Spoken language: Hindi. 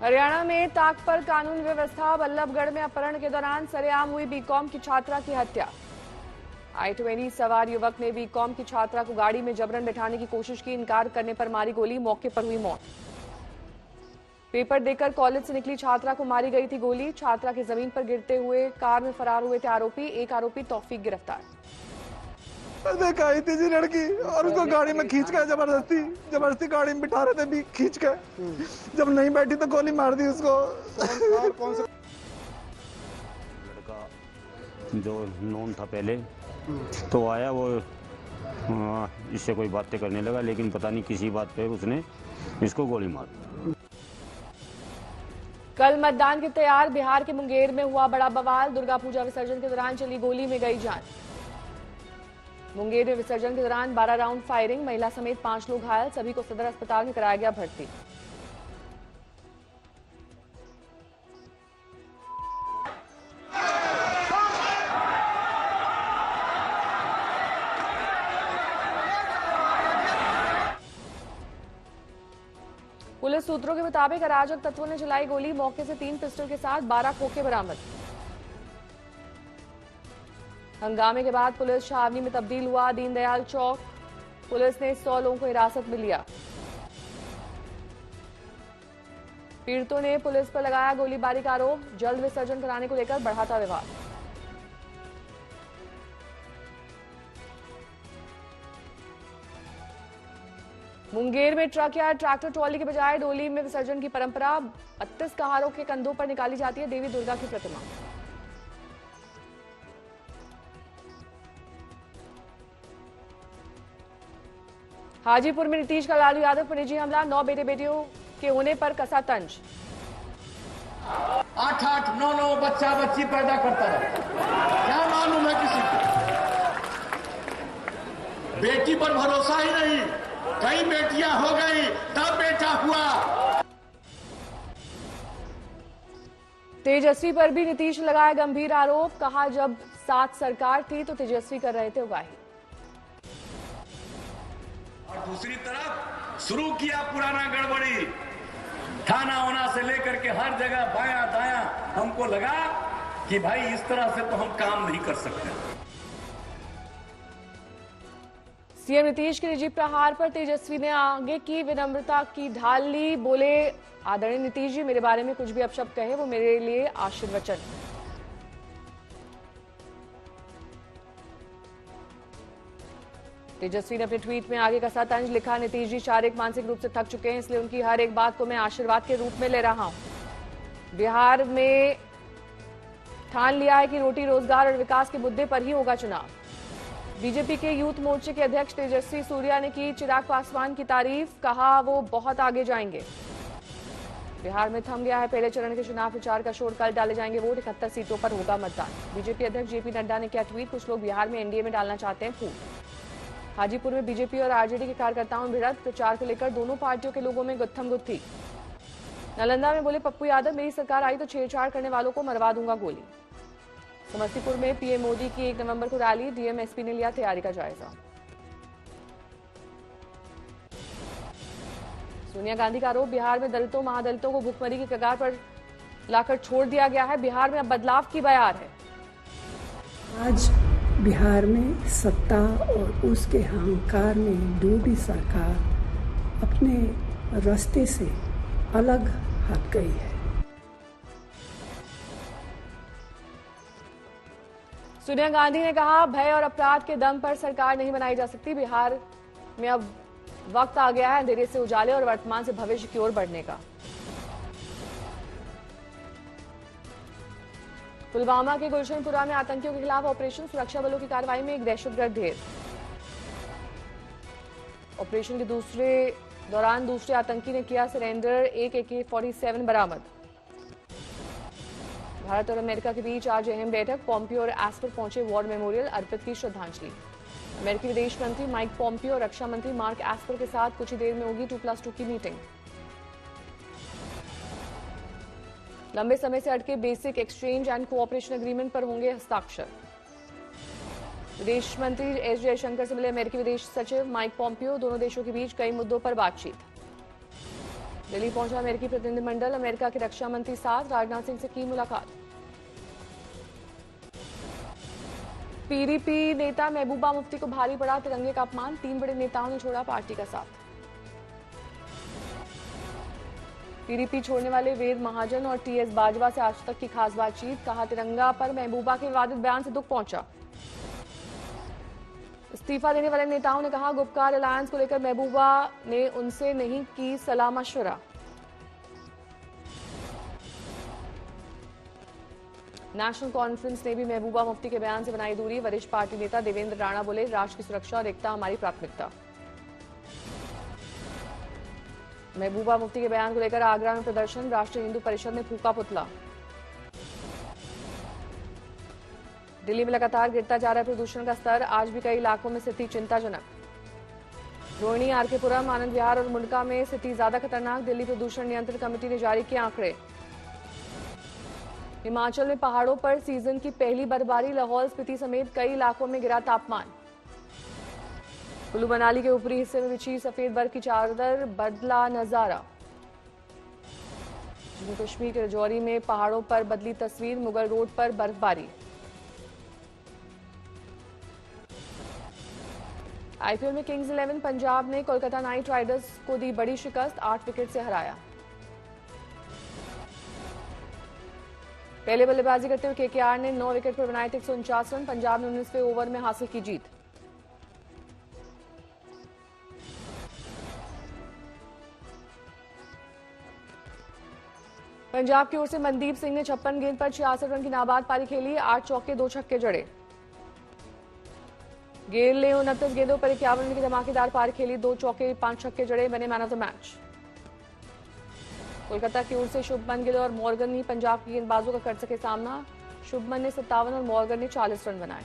हरियाणा में ताक पर कानून व्यवस्था। बल्लभगढ़ में अपहरण के दौरान सरेआम हुई बीकॉम की छात्रा की हत्या। i20 सवार युवक ने बीकॉम की छात्रा को गाड़ी में जबरन बिठाने की कोशिश की, इनकार करने पर मारी गोली, मौके पर हुई मौत। पेपर देकर कॉलेज से निकली छात्रा को मारी गई थी गोली। छात्रा के जमीन पर गिरते हुए कार में फरार हुए थे आरोपी। एक आरोपी तौफीक गिरफ्तार। देख आई थी जी लड़की और उसको गाड़ी में खींच के जबरदस्ती गाड़ी में बिठा रहे थे भी खींच के। जब नहीं बैठी तो गोली मार दी उसको। कौन सा लड़का जो नॉन था पहले तो आया, वो इससे कोई बातें करने लगा, लेकिन पता नहीं किसी बात पे उसने इसको गोली मार दी। कल मतदान के तैयार। बिहार के मुंगेर में हुआ बड़ा बवाल। दुर्गा पूजा विसर्जन के दौरान चली गोली में गई जान। मुंगेर में विसर्जन के दौरान 12 राउंड फायरिंग। महिला समेत 5 लोग घायल। सभी को सदर अस्पताल में कराया गया भर्ती। पुलिस सूत्रों के मुताबिक अराजक तत्वों ने चलाई गोली। मौके से 3 पिस्टल के साथ 12 खोखे बरामद। हंगामे के बाद पुलिस छावनी में तब्दील हुआ। दीनदयाल चौक पुलिस ने 100 लोगों को हिरासत में लिया। पीड़ितों ने पुलिस पर लगाया गोलीबारी का आरोप। जल्द विसर्जन कराने को लेकर बढ़ा था विवाद। मुंगेर में ट्रक या ट्रैक्टर ट्रॉली के बजाय डोली में विसर्जन की परंपरा। 32 कहारों के कंधों पर निकाली जाती है देवी दुर्गा की प्रतिमा। हाजीपुर में नीतीश का लालू यादव पर निजी हमला। 9 बेटे बेटियों के होने पर कसा तंज। 8-8, 9-9 बच्चा बच्ची पैदा करता है। क्या मालूम है किसी को? बेटी पर भरोसा ही नहीं। कई बेटियां हो गई तब बेटा हुआ। तेजस्वी पर भी नीतीश ने लगाया गंभीर आरोप। कहा जब साथ सरकार थी तो तेजस्वी कर रहे थे उगाही। और दूसरी तरफ शुरू किया पुराना गड़बड़ी। थाना होना से लेकर के हर जगह बाया दाया हमको लगा कि भाई इस तरह से तो हम काम नहीं कर सकते। सीएम नीतीश के निजी प्रहार पर तेजस्वी ने आगे की विनम्रता की ढाल ली। बोले आदरणीय नीतीश जी, मेरे बारे में कुछ भी अपशब्द कहे वो मेरे लिए आशीर्वचन। तेजस्वी ने अपने ट्वीट में आगे कसा तंज लिखा। नीतीश जी शारीरिक मानसिक रूप से थक चुके हैं, इसलिए उनकी हर एक बात को मैं आशीर्वाद के रूप में ले रहा हूं। बिहार में ठान लिया है कि रोटी रोजगार और विकास के मुद्दे पर ही होगा चुनाव। बीजेपी के यूथ मोर्चे के अध्यक्ष तेजस्वी सूर्या ने की चिराग पासवान की तारीफ। कहा वो बहुत आगे जाएंगे। बिहार में थम गया है पहले चरण के चुनाव प्रचार का शोर। कल डाले जाएंगे वोट। 71 सीटों पर होगा मतदान। बीजेपी अध्यक्ष जेपी नड्डा ने किया ट्वीट। कुछ लोग बिहार में एनडीए में डालना चाहते हैं फूट। हाजीपुर में बीजेपी और आरजेडी के कार्यकर्ताओं में भिड़ंत। प्रचार को लेकर दोनों पार्टियों के लोगों में गुत्थम गुत्थी। नालंदा में बोले पप्पू यादव, मेरी सरकार आई तो छेड़छाड़ करने वालों को मरवा दूंगा गोली। समस्तीपुर में पीएम मोदी की 1 नवंबर को रैली। डीएम एसपी ने लिया तैयारी का जायजा। सोनिया गांधी का आरोप। बिहार में दलितों महादलितों को भुखमरी की कगार पर लाकर छोड़ दिया गया है। बिहार में अब बदलाव की बयार है। आज बिहार में सत्ता और उसके अहंकार में डूबी सरकार अपने रास्ते से अलग हट गई है। सोनिया गांधी ने कहा भय और अपराध के दम पर सरकार नहीं बनाई जा सकती। बिहार में अब वक्त आ गया है अंधेरे से उजाले और वर्तमान से भविष्य की ओर बढ़ने का। पुलवामा के गुलशनपुरा में आतंकियों के खिलाफ ऑपरेशन। सुरक्षा बलों की कार्रवाई में एक दहशतगर्द ढेर। ऑपरेशन के दौरान दूसरे आतंकी ने किया सरेंडर। एक AK-47 बरामद। भारत और अमेरिका के बीच आज अहम बैठक। पॉम्पियो और एस्पर पहुंचे वॉर मेमोरियल। अर्पित की श्रद्धांजलि। अमेरिकी विदेश मंत्री माइक पॉम्पियो और रक्षा मंत्री मार्क एस्पर के साथ कुछ ही देर में होगी 2+2 की मीटिंग। लंबे समय से अटके basic exchange and cooperation agreement पर होंगे हस्ताक्षर। विदेश मंत्री एस जयशंकर से मिले अमेरिकी विदेश सचिव माइक पॉम्पियो। दोनों देशों के बीच कई मुद्दों पर बातचीत। दिल्ली पहुंचा अमेरिकी प्रतिनिधिमंडल, अमेरिका के रक्षा मंत्री साथ राजनाथ सिंह से की मुलाकात। पीडीपी नेता महबूबा मुफ्ती को भारी पड़ा तिरंगे का अपमान, 3 बड़े नेताओं ने छोड़ा पार्टी का साथ। पीडीपी छोड़ने वाले वेद महाजन और टीएस बाजवा से आज तक की खास बातचीत, कहा तिरंगा पर महबूबा के विवादित बयान से दुख पहुंचा। इस्तीफा देने वाले नेताओं ने कहा गुपकार अलायंस को लेकर महबूबा ने उनसे नहीं की सलाह मशवरा। नेशनल कॉन्फ्रेंस ने भी महबूबा मुफ्ती के बयान से बनाई दूरी, वरिष्ठ पार्टी नेता देवेंद्र राणा बोले राष्ट्र की सुरक्षा और एकता हमारी प्राथमिकता। महबूबा मुफ्ती के बयान को लेकर आगरा में प्रदर्शन, राष्ट्रीय हिंदू परिषद ने फूका पुतला। दिल्ली में लगातार गिरता जा रहा है प्रदूषण का स्तर, आज भी कई इलाकों में स्थिति चिंताजनक। रोहिणी, आरकेपुरम, आनंद विहार और मुंडका में स्थिति ज्यादा खतरनाक, दिल्ली प्रदूषण नियंत्रण कमेटी ने जारी किए आंकड़े। हिमाचल में पहाड़ों पर सीजन की पहली बर्फबारी, लाहौल स्पीति समेत कई इलाकों में गिरा तापमान। कुल्लू मनाली के ऊपरी हिस्से में बिछी सफेद बर्फ की चादर, बदला नजारा। जम्मू कश्मीर के राजौरी में पहाड़ों पर बदली तस्वीर, मुगल रोड पर बर्फबारी। आईपीएल में किंग्स 11 पंजाब ने कोलकाता नाइट राइडर्स को दी बड़ी शिकस्त, 8 विकेट से हराया। पहले बल्लेबाजी करते हुए केकेआर ने 9 विकेट पर बनाए थे 149 रन, पंजाब ने 19वें ओवर में हासिल की जीत। पंजाब की ओर से मनदीप सिंह ने 56 गेंद पर 66 रन की नाबाद पारी खेली, 8 चौके 2 छक्के जड़े। गेल ने 29 गेंदों पर 51 रन की धमाकेदार पारी खेली, 2 चौके 5 छक्के जड़े, बने man of the match. Kolkata की ओर से शुभमन गिल और मॉर्गन ही पंजाब की गेंदबाजों का कर सके सामना, शुभमन ने 57 और मॉर्गन ने 40 रन बनाए।